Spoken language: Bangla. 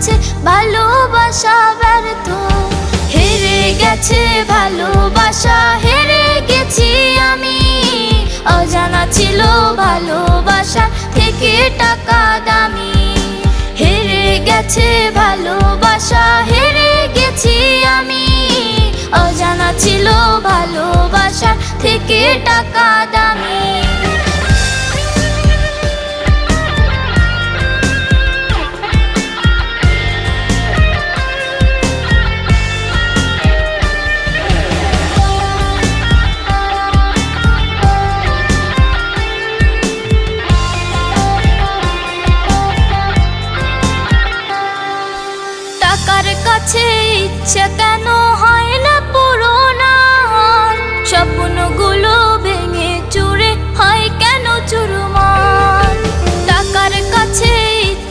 কাছে ভালোবাসা ব্যর্থ। হেরে গেছে ভালোবাসা, হেরে গেছি আমি। অজানা ছিল ভালোবাসা থেকে টাকা দামি। হেরে গেছে ভালোবাসা, হেরে গেছি আমি। অজানা ছিল ভালোবাসা থেকে টাকা দামি। টাকার কাছে ইচ্ছে